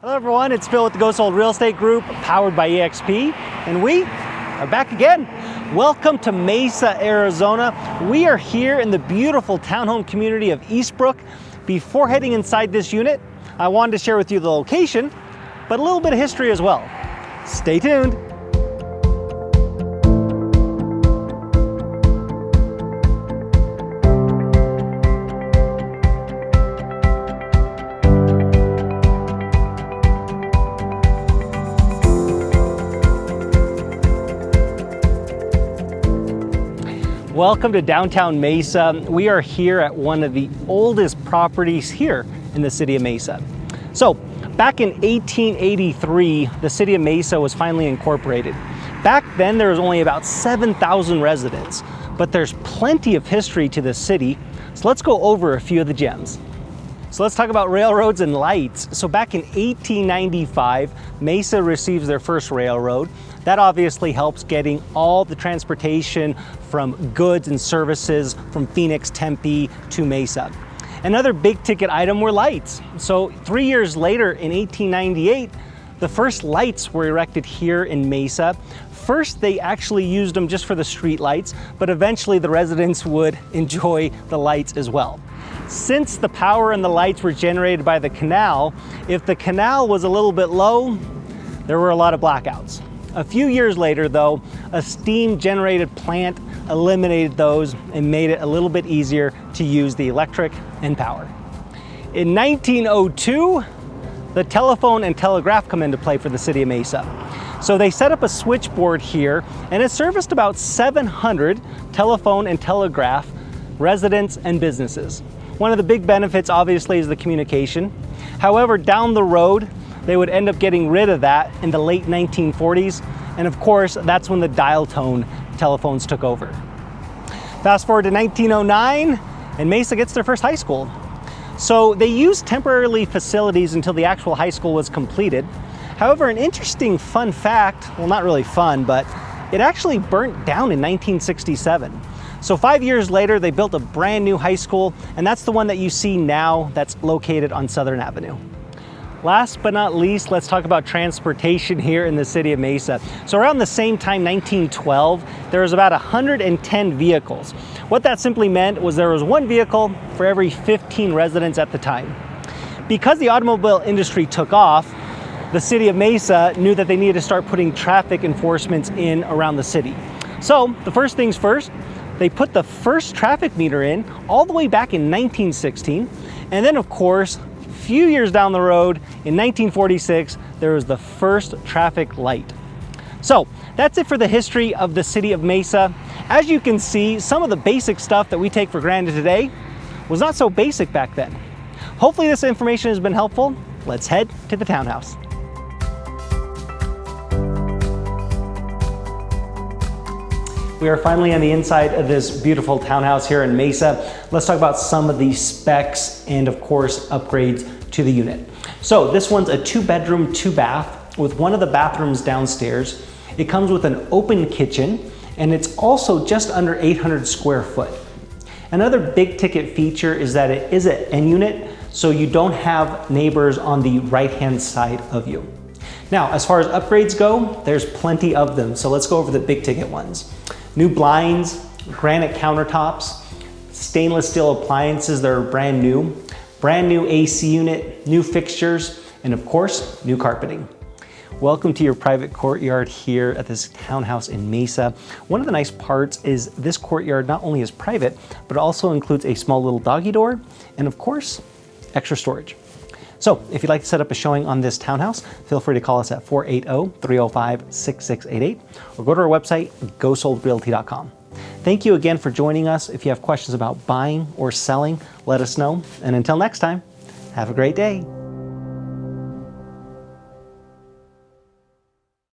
Hello everyone, it's Phil with the Go Sold Real Estate Group, powered by EXP, and we are back again. Welcome to Mesa, Arizona. We are here in the beautiful townhome community of Eastbrook. Before heading inside this unit, I wanted to share with you the location, but a little bit of history as well. Stay tuned. Welcome to downtown Mesa. We are here at one of the oldest properties here in the city of Mesa. So, back in 1883, the city of Mesa was finally incorporated. Back then, there was only about 7,000 residents, but there's plenty of history to the city, so let's go over a few of the gems. So let's talk about railroads and lights. So back in 1895, Mesa receives their first railroad. That obviously helps getting all the transportation from goods and services from Phoenix, Tempe to Mesa. Another big ticket item were lights. So 3 years later in 1898, the first lights were erected here in Mesa. First, they actually used them just for the street lights, but eventually the residents would enjoy the lights as well. Since the power and the lights were generated by the canal, if the canal was a little bit low, there were a lot of blackouts. A few years later though, a steam generated plant eliminated those and made it a little bit easier to use the electric and power. In 1902, the telephone and telegraph come into play for the city of Mesa. So they set up a switchboard here and it serviced about 700 telephone and telegraph residents and businesses. One of the big benefits obviously is the communication. However, down the road, they would end up getting rid of that in the late 1940s. And of course, that's when the dial tone telephones took over. Fast forward to 1909, and Mesa gets their first high school. So they used temporary facilities until the actual high school was completed. However, an interesting fun fact, well, not really fun, but it actually burnt down in 1967. So 5 years later, they built a brand new high school, and that's the one that you see now that's located on Southern Avenue. Last but not least, let's talk about transportation here in the city of Mesa. So around the same time, 1912, there was about 110 vehicles. What that simply meant was there was one vehicle for every 15 residents at the time. Because the automobile industry took off, the city of Mesa knew that they needed to start putting traffic enforcements in around the city. So the first things first, they put the first traffic meter in all the way back in 1916. And then of course, a few years down the road, in 1946, there was the first traffic light. So that's it for the history of the city of Mesa. As you can see, some of the basic stuff that we take for granted today was not so basic back then. Hopefully this information has been helpful. Let's head to the townhouse. We are finally on the inside of this beautiful townhouse here in Mesa. Let's talk about some of the specs and of course upgrades to the unit. So this one's a 2-bedroom, 2-bath with one of the bathrooms downstairs. It comes with an open kitchen and it's also just under 800 square foot. Another big ticket feature is that it is an end unit, so you don't have neighbors on the right-hand side of you. Now, as far as upgrades go, there's plenty of them. So let's go over the big ticket ones. New blinds, granite countertops, stainless steel appliances that are brand new AC unit, new fixtures, and of course, new carpeting. Welcome to your private courtyard here at this townhouse in Mesa. One of the nice parts is this courtyard not only is private, but also includes a small little doggy door, and of course, extra storage. So if you'd like to set up a showing on this townhouse, feel free to call us at 480-305-6688 or go to our website, gosoldrealty.com. Thank you again for joining us. If you have questions about buying or selling, let us know. And until next time, have a great day.